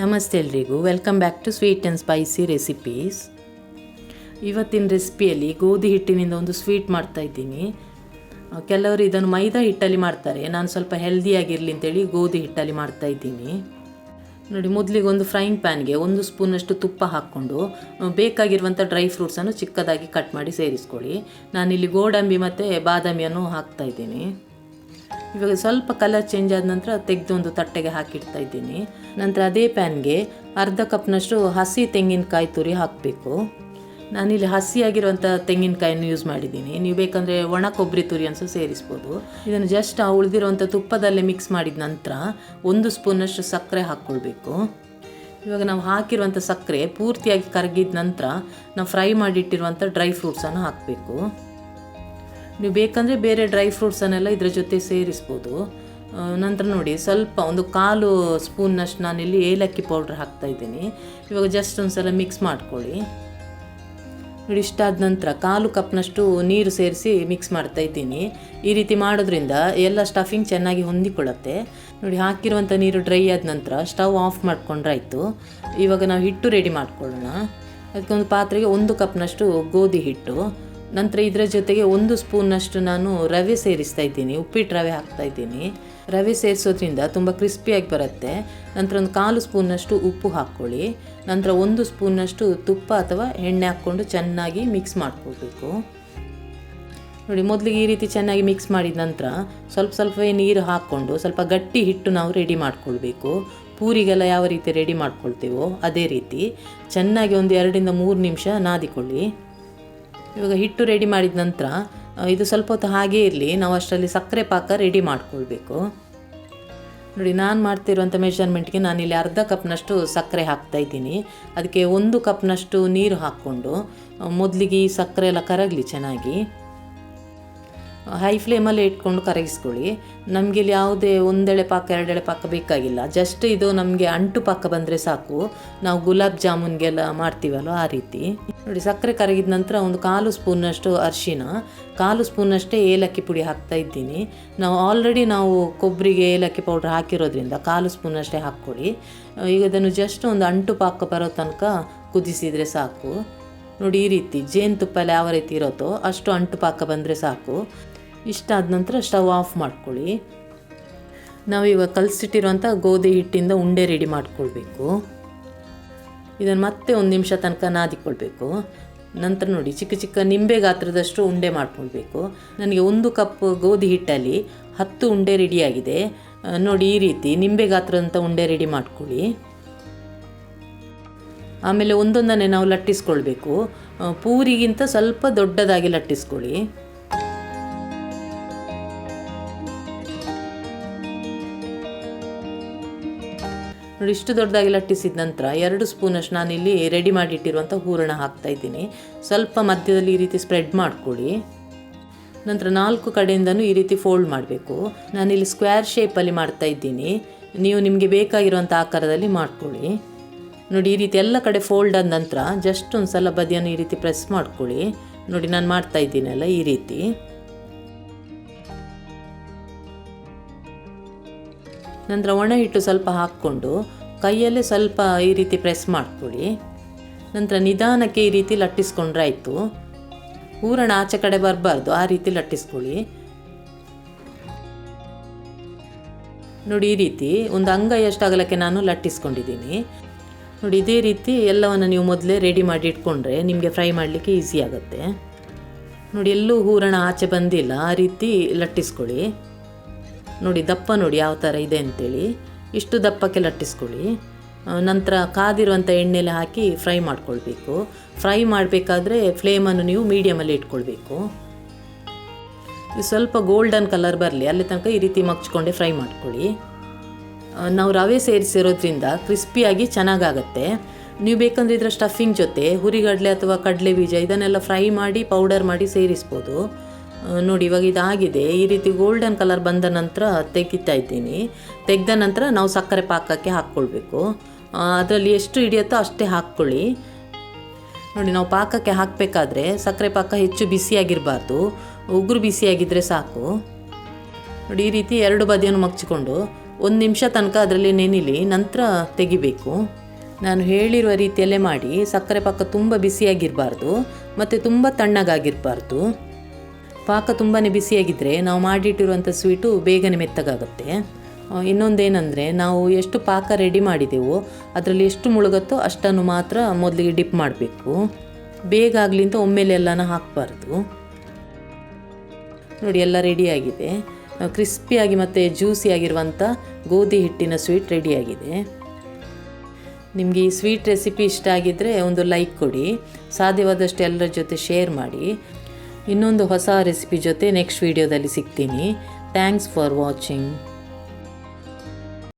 ನಮಸ್ತೆ ಎಲ್ರಿಗೂ, welcome back to sweet and spicy recipes. ಇವತ್ತಿನ ರೆಸಿಪಿಯಲ್ಲಿ ಗೋಧಿ ಹಿಟ್ಟಿನಿಂದ ಒಂದು ಸ್ವೀಟ್ ಮಾಡ್ತಾಯಿದ್ದೀನಿ. ಕೆಲವರು ಇದನ್ನು ಮೈದಾ ಹಿಟ್ಟಲ್ಲಿ ಮಾಡ್ತಾರೆ, ನಾನು ಸ್ವಲ್ಪ ಹೆಲ್ದಿಯಾಗಿರಲಿ ಅಂತೇಳಿ ಗೋಧಿ ಹಿಟ್ಟಲ್ಲಿ ಮಾಡ್ತಾಯಿದ್ದೀನಿ. ನೋಡಿ, ಮೊದಲಿಗೆ ಒಂದು ಫ್ರೈಯಿಂಗ್ ಪ್ಯಾನ್ಗೆ 1 ಸ್ಪೂನಷ್ಟು ತುಪ್ಪ ಹಾಕ್ಕೊಂಡು ಬೇಕಾಗಿರುವಂಥ ಡ್ರೈ ಫ್ರೂಟ್ಸನ್ನು ಚಿಕ್ಕದಾಗಿ ಕಟ್ ಮಾಡಿ ಸೇರಿಸ್ಕೊಳ್ಳಿ. ನಾನಿಲ್ಲಿ ಗೋಡಂಬಿ ಮತ್ತು ಬಾದಾಮಿಯನ್ನು ಹಾಕ್ತಾಯಿದ್ದೀನಿ. ಇವಾಗ ಸ್ವಲ್ಪ ಕಲರ್ ಚೇಂಜ್ ಆದ ನಂತರ ತೆಗೆದು ಒಂದು ತಟ್ಟೆಗೆ ಹಾಕಿಡ್ತಾ ಇದ್ದೀನಿ. ನಂತರ ಅದೇ ಪ್ಯಾನ್ಗೆ ಅರ್ಧ ಕಪ್ನಷ್ಟು ಹಸಿ ತೆಂಗಿನಕಾಯಿ ತುರಿ ಹಾಕಬೇಕು. ನಾನಿಲ್ಲಿ ಹಸಿಯಾಗಿರುವಂಥ ತೆಂಗಿನಕಾಯನ್ನು ಯೂಸ್ ಮಾಡಿದ್ದೀನಿ. ನೀವು ಬೇಕಂದರೆ ಒಣ ಕೊಬ್ಬರಿ ತುರಿಯನ್ನು ಸಹ ಸೇರಿಸ್ಬೋದು. ಇದನ್ನು ಜಸ್ಟ್ ಉಳಿದಿರುವಂಥ ತುಪ್ಪದಲ್ಲೇ ಮಿಕ್ಸ್ ಮಾಡಿದ ನಂತರ 1 ಸ್ಪೂನಷ್ಟು ಸಕ್ಕರೆ ಹಾಕ್ಕೊಳ್ಬೇಕು. ಇವಾಗ ನಾವು ಹಾಕಿರುವಂಥ ಸಕ್ಕರೆ ಪೂರ್ತಿಯಾಗಿ ಕರಗಿದ ನಂತರ ನಾವು ಫ್ರೈ ಮಾಡಿಟ್ಟಿರುವಂಥ ಡ್ರೈ ಫ್ರೂಟ್ಸನ್ನು ಹಾಕಬೇಕು. ನೀವು ಬೇಕಂದರೆ ಬೇರೆ ಡ್ರೈ ಫ್ರೂಟ್ಸನ್ನೆಲ್ಲ ಇದರ ಜೊತೆ ಸೇರಿಸ್ಬೋದು. ನಂತರ ನೋಡಿ, ಸ್ವಲ್ಪ ಒಂದು 1/4 ಸ್ಪೂನ್ನಷ್ಟು ನಾನಿಲ್ಲಿ ಏಲಕ್ಕಿ ಪೌಡ್ರ್ ಹಾಕ್ತಾಯಿದ್ದೀನಿ. ಇವಾಗ ಜಸ್ಟ್ ಒಂದು ಸಲ ಮಿಕ್ಸ್ ಮಾಡ್ಕೊಳ್ಳಿ. ನೋಡಿ, ಇಷ್ಟಾದ ನಂತರ 1/4 ಕಪ್ನಷ್ಟು ನೀರು ಸೇರಿಸಿ ಮಿಕ್ಸ್ ಮಾಡ್ತಾಯಿದ್ದೀನಿ. ಈ ರೀತಿ ಮಾಡೋದ್ರಿಂದ ಎಲ್ಲ ಸ್ಟಫಿಂಗ್ ಚೆನ್ನಾಗಿ ಹೊಂದಿಕೊಳ್ಳುತ್ತೆ. ನೋಡಿ, ಹಾಕಿರುವಂಥ ನೀರು ಡ್ರೈ ಆದ ನಂತರ ಸ್ಟವ್ ಆಫ್ ಮಾಡ್ಕೊಂಡ್ರಾಯ್ತು. ಇವಾಗ ನಾವು ಹಿಟ್ಟು ರೆಡಿ ಮಾಡ್ಕೊಳ್ಳೋಣ. ಅದಕ್ಕೊಂದು ಪಾತ್ರೆಗೆ 1 ಕಪ್ನಷ್ಟು ಗೋಧಿ ಹಿಟ್ಟು, ನಂತರ ಇದರ ಜೊತೆಗೆ 1 ಸ್ಪೂನ್ನಷ್ಟು ನಾನು ರವೆ ಸೇರಿಸ್ತಾ ಇದ್ದೀನಿ. ಉಪ್ಪಿಟ್ಟು ರವೆ ಹಾಕ್ತಾಯಿದ್ದೀನಿ. ರವೆ ಸೇರಿಸೋದ್ರಿಂದ ತುಂಬ ಕ್ರಿಸ್ಪಿಯಾಗಿ ಬರುತ್ತೆ. ನಂತರ ಒಂದು 1/4 ಸ್ಪೂನ್ನಷ್ಟು ಉಪ್ಪು ಹಾಕ್ಕೊಳ್ಳಿ. ನಂತರ 1 ಸ್ಪೂನ್ನಷ್ಟು ತುಪ್ಪ ಅಥವಾ ಎಣ್ಣೆ ಹಾಕ್ಕೊಂಡು ಚೆನ್ನಾಗಿ ಮಿಕ್ಸ್ ಮಾಡ್ಕೊಳ್ಬೇಕು. ನೋಡಿ, ಮೊದಲಿಗೆ ಈ ರೀತಿ ಚೆನ್ನಾಗಿ ಮಿಕ್ಸ್ ಮಾಡಿದ ನಂತರ ಸ್ವಲ್ಪವೇ ನೀರು ಹಾಕ್ಕೊಂಡು ಸ್ವಲ್ಪ ಗಟ್ಟಿ ಹಿಟ್ಟು ನಾವು ರೆಡಿ ಮಾಡ್ಕೊಳ್ಬೇಕು. ಪೂರಿಗೆಲ್ಲ ಯಾವ ರೀತಿ ರೆಡಿ ಮಾಡ್ಕೊಳ್ತೀವೋ ಅದೇ ರೀತಿ ಚೆನ್ನಾಗಿ ಒಂದು 2-3 ನಿಮಿಷ ನಾದಿಕೊಳ್ಳಿ. ಇವಾಗ ಹಿಟ್ಟು ರೆಡಿ ಮಾಡಿದ ನಂತರ ಇದು ಸ್ವಲ್ಪ ಹೊತ್ತು ಹಾಗೇ ಇರಲಿ. ನಾವು ಅಷ್ಟರಲ್ಲಿ ಸಕ್ಕರೆ ಪಾಕ ರೆಡಿ ಮಾಡ್ಕೊಳ್ಬೇಕು. ನೋಡಿ, ನಾನು ಮಾಡ್ತಿರುವಂಥ ಮೆಷರ್ಮೆಂಟ್ಗೆ ನಾನಿಲ್ಲಿ ಅರ್ಧ ಕಪ್ನಷ್ಟು ಸಕ್ಕರೆ ಹಾಕ್ತಾಯಿದ್ದೀನಿ. ಅದಕ್ಕೆ 1 ಕಪ್ನಷ್ಟು ನೀರು ಹಾಕ್ಕೊಂಡು ಮೊದಲಿಗೆ ಈ ಸಕ್ಕರೆ ಎಲ್ಲ ಕರಗಲಿ ಚೆನ್ನಾಗಿ. ಹೈ ಫ್ಲೇಮಲ್ಲೇ ಇಟ್ಕೊಂಡು ಕರಗಿಸ್ಕೊಳ್ಳಿ. ನಮಗೆ ಇಲ್ಲಿ ಯಾವುದೇ 1 ಎಳೆ ಪಾಕ 2 ಎಳೆ ಪಾಕ ಬೇಕಾಗಿಲ್ಲ. ಜಸ್ಟ್ ಇದು ನಮಗೆ ಅಂಟು ಪಾಕ ಬಂದರೆ ಸಾಕು. ನಾವು ಗುಲಾಬ್ ಜಾಮೂನ್ಗೆಲ್ಲ ಮಾಡ್ತೀವಲ್ಲ ಆ ರೀತಿ. ನೋಡಿ, ಸಕ್ಕರೆ ಕರಗಿದ ನಂತರ ಒಂದು 1/4 ಸ್ಪೂನ್ನಷ್ಟು ಅರಿಶಿನ, 1/4 ಸ್ಪೂನಷ್ಟೇ ಏಲಕ್ಕಿ ಪುಡಿ ಹಾಕ್ತಾ ಇದ್ದೀನಿ. ನಾವು ಕೊಬ್ಬರಿಗೆ ಏಲಕ್ಕಿ ಪೌಡ್ರ್ ಹಾಕಿರೋದ್ರಿಂದ 1/4 ಸ್ಪೂನಷ್ಟೇ ಹಾಕ್ಕೊಳ್ಳಿ. ಈಗ ಇದನ್ನು ಜಸ್ಟ್ ಒಂದು ಅಂಟು ಪಾಕ ಬರೋ ತನಕ ಕುದಿಸಿದರೆ ಸಾಕು. ನೋಡಿ, ಈ ರೀತಿ ಜೇನುತುಪ್ಪ ಎಲ್ಲ ಯಾವ ರೀತಿ ಇರುತ್ತೋ ಅಷ್ಟು ಅಂಟು ಪಾಕ ಬಂದರೆ ಸಾಕು. ಇಷ್ಟಾದ ನಂತರ ಸ್ಟವ್ ಆಫ್ ಮಾಡ್ಕೊಳ್ಳಿ. ನಾವೀಗ ಕಲಸಿಟ್ಟಿರುವಂಥ ಗೋಧಿ ಹಿಟ್ಟಿಂದ ಉಂಡೆ ರೆಡಿ ಮಾಡ್ಕೊಳ್ಬೇಕು. ಇದನ್ನು ಮತ್ತೆ 1 ನಿಮಿಷ ತನಕ ನಾದಿಕೊಳ್ಬೇಕು. ನಂತರ ನೋಡಿ, ಚಿಕ್ಕ ಚಿಕ್ಕ ನಿಂಬೆ ಗಾತ್ರದಷ್ಟು ಉಂಡೆ ಮಾಡ್ಕೊಳ್ಬೇಕು. ನನಗೆ 1 ಕಪ್ ಗೋಧಿ ಹಿಟ್ಟಲ್ಲಿ 10 ಉಂಡೆ ರೆಡಿಯಾಗಿದೆ. ನೋಡಿ, ಈ ರೀತಿ ನಿಂಬೆ ಗಾತ್ರದಂಥ ಉಂಡೆ ರೆಡಿ ಮಾಡ್ಕೊಳ್ಳಿ. ಆಮೇಲೆ ಒಂದೊಂದನ್ನೇ ನಾವು ಲಟ್ಟಿಸ್ಕೊಳ್ಬೇಕು. ಪೂರಿಗಿಂತ ಸ್ವಲ್ಪ ದೊಡ್ಡದಾಗಿ ಲಟ್ಟಿಸ್ಕೊಳ್ಳಿ. ನೋಡಿ, ಇಷ್ಟು ದೊಡ್ಡದಾಗಿ ಲಟ್ಟಿಸಿದ ನಂತರ 2 ಸ್ಪೂನಷ್ಟು ನಾನಿಲ್ಲಿ ರೆಡಿ ಮಾಡಿಟ್ಟಿರುವಂಥ ಹೂರಣ ಹಾಕ್ತಾಯಿದ್ದೀನಿ. ಸ್ವಲ್ಪ ಮಧ್ಯದಲ್ಲಿ ಈ ರೀತಿ ಸ್ಪ್ರೆಡ್ ಮಾಡ್ಕೊಳ್ಳಿ. ನಂತರ 4 ಕಡೆಯಿಂದನೂ ಈ ರೀತಿ ಫೋಲ್ಡ್ ಮಾಡಬೇಕು. ನಾನಿಲ್ಲಿ ಸ್ಕ್ವೇರ್ ಶೇಪಲ್ಲಿ ಮಾಡ್ತಾಯಿದ್ದೀನಿ. ನೀವು ನಿಮಗೆ ಬೇಕಾಗಿರುವಂಥ ಆಕಾರದಲ್ಲಿ ಮಾಡ್ಕೊಳ್ಳಿ. ನೋಡಿ, ಈ ರೀತಿ ಎಲ್ಲ ಕಡೆ ಫೋಲ್ಡ್ ಆದ ನಂತರ ಜಸ್ಟ್ ಒಂದು ಸಲ ಬದಿಯನ್ನು ಈ ರೀತಿ ಪ್ರೆಸ್ ಮಾಡ್ಕೊಳ್ಳಿ. ನೋಡಿ, ನಾನು ಮಾಡ್ತಾ ಇದ್ದೀನಲ್ಲ ಈ ರೀತಿ. ನಂತರ ಒಣ ಹಿಟ್ಟು ಸ್ವಲ್ಪ ಹಾಕ್ಕೊಂಡು ಕೈಯಲ್ಲೇ ಸ್ವಲ್ಪ ಈ ರೀತಿ ಪ್ರೆಸ್ ಮಾಡ್ಕೊಳ್ಳಿ. ನಂತರ ನಿಧಾನಕ್ಕೆ ಈ ರೀತಿ ಲಟ್ಟಿಸ್ಕೊಂಡ್ರೆ ಆಯಿತು. ಹೂರಣ ಆಚೆ ಕಡೆ ಬರಬಾರ್ದು, ಆ ರೀತಿ ಲಟ್ಟಿಸ್ಕೊಳ್ಳಿ. ನೋಡಿ, ಈ ರೀತಿ ಒಂದು ಅಂಗೈಯಷ್ಟು ಅಗಲಕ್ಕೆ ನಾನು ಲಟ್ಟಿಸ್ಕೊಂಡಿದ್ದೀನಿ. ನೋಡಿ, ಇದೇ ರೀತಿ ಎಲ್ಲವನ್ನು ನೀವು ಮೊದಲೇ ರೆಡಿ ಮಾಡಿ ಇಟ್ಕೊಂಡ್ರೆ ನಿಮಗೆ ಫ್ರೈ ಮಾಡಲಿಕ್ಕೆ ಈಸಿ ಆಗುತ್ತೆ. ನೋಡಿ, ಎಲ್ಲೂ ಹೂರಣ ಆಚೆ ಬಂದಿಲ್ಲ, ಆ ರೀತಿ ಲಟ್ಟಿಸ್ಕೊಳ್ಳಿ. ನೋಡಿ, ದಪ್ಪ ನೋಡಿ ಯಾವ ಥರ ಇದೆ ಅಂತೇಳಿ. ಇಷ್ಟು ದಪ್ಪಕ್ಕೆ ಲಟ್ಟಿಸ್ಕೊಳ್ಳಿ. ನಂತರ ಕಾದಿರುವಂಥ ಎಣ್ಣೆಲೆ ಹಾಕಿ ಫ್ರೈ ಮಾಡ್ಕೊಳ್ಬೇಕು. ಫ್ರೈ ಮಾಡಬೇಕಾದ್ರೆ ಫ್ಲೇಮನ್ನು ನೀವು ಮೀಡಿಯಮಲ್ಲಿ ಇಟ್ಕೊಳ್ಬೇಕು. ಇದು ಸ್ವಲ್ಪ ಗೋಲ್ಡನ್ ಕಲರ್ ಬರಲಿ ಅಲ್ಲಿ ತನಕ ಈ ರೀತಿ ಮಗ್ಚ್ಕೊಂಡೆ ಫ್ರೈ ಮಾಡ್ಕೊಳ್ಳಿ. ನಾವು ರವೆ ಸೇರಿಸಿರೋದ್ರಿಂದ ಕ್ರಿಸ್ಪಿಯಾಗಿ ಚೆನ್ನಾಗಾಗತ್ತೆ. ನೀವು ಬೇಕಂದರೆ ಇದರ ಸ್ಟಫಿಂಗ್ ಜೊತೆ ಹುರಿಗಡಲೆ ಅಥವಾ ಕಡಲೆ ಬೀಜ ಇದನ್ನೆಲ್ಲ ಫ್ರೈ ಮಾಡಿ ಪೌಡರ್ ಮಾಡಿ ಸೇರಿಸ್ಬೋದು. ನೋಡಿ, ಇವಾಗ ಇದಾಗಿದೆ. ಈ ರೀತಿ ಗೋಲ್ಡನ್ ಕಲರ್ ಬಂದ ನಂತರ ತೆಗಿತಾ ಇದ್ದೀನಿ. ತೆಗೆದ ನಂತರ ನಾವು ಸಕ್ಕರೆ ಪಾಕಕ್ಕೆ ಹಾಕ್ಕೊಳ್ಬೇಕು. ಅದರಲ್ಲಿ ಎಷ್ಟು ಹಿಡಿಯುತ್ತೋ ಅಷ್ಟೇ ಹಾಕ್ಕೊಳ್ಳಿ. ನೋಡಿ, ನಾವು ಪಾಕಕ್ಕೆ ಹಾಕಬೇಕಾದ್ರೆ ಸಕ್ಕರೆ ಪಾಕ ಹೆಚ್ಚು ಬಿಸಿಯಾಗಿರಬಾರ್ದು, ಉಗುರು ಬಿಸಿಯಾಗಿದ್ದರೆ ಸಾಕು. ನೋಡಿ, ಈ ರೀತಿ 2 ಬದಿಯನ್ನು ಮಗ್ಚಿಕೊಂಡು 1 ನಿಮಿಷ ತನಕ ಅದರಲ್ಲಿ ನೆನಿಲಿ, ನಂತರ ತೆಗಿಬೇಕು. ನಾನು ಹೇಳಿರುವ ರೀತಿಯಲ್ಲೇ ಮಾಡಿ. ಸಕ್ಕರೆ ಪಾಕ ತುಂಬ ಬಿಸಿಯಾಗಿರಬಾರ್ದು ಮತ್ತು ತುಂಬ ತಣ್ಣಗಾಗಿರಬಾರ್ದು. ಪಾಕ ತುಂಬಾ ಬಿಸಿಯಾಗಿದ್ದರೆ ನಾವು ಮಾಡಿಟ್ಟಿರುವಂಥ ಸ್ವೀಟು ಬೇಗನೆ ಮೆತ್ತಗಾಗುತ್ತೆ. ಇನ್ನೊಂದೇನೆಂದರೆ, ನಾವು ಎಷ್ಟು ಪಾಕ ರೆಡಿ ಮಾಡಿದೆವೋ ಅದರಲ್ಲಿ ಎಷ್ಟು ಮುಳುಗುತ್ತೋ ಅಷ್ಟನ್ನು ಮಾತ್ರ ಮೊದಲಿಗೆ ಡಿಪ್ ಮಾಡಬೇಕು. ಬೇಗ ಆಗಲಿ ಅಂತ ಒಮ್ಮೆಲೆ ಎಲ್ಲನ ಹಾಕಬಾರ್ದು. ನೋಡಿ, ಎಲ್ಲ ರೆಡಿಯಾಗಿದೆ. ಕ್ರಿಸ್ಪಿಯಾಗಿ ಮತ್ತು ಜ್ಯೂಸಿಯಾಗಿರುವಂಥ ಗೋಧಿ ಹಿಟ್ಟಿನ ಸ್ವೀಟ್ ರೆಡಿಯಾಗಿದೆ. ನಿಮಗೆ ಈ ಸ್ವೀಟ್ ರೆಸಿಪಿ ಇಷ್ಟ ಆಗಿದ್ದರೆ ಒಂದು ಲೈಕ್ ಕೊಡಿ. ಸಾಧ್ಯವಾದಷ್ಟು ಎಲ್ಲರ ಜೊತೆ ಶೇರ್ ಮಾಡಿ. ಇನ್ನೊಂದು ಹೊಸ ರೆಸಿಪಿ ಜೊತೆ ನೆಕ್ಸ್ಟ್ ವೀಡಿಯೋದಲ್ಲಿ ಸಿಗ್ತೀನಿ. Thanks for watching.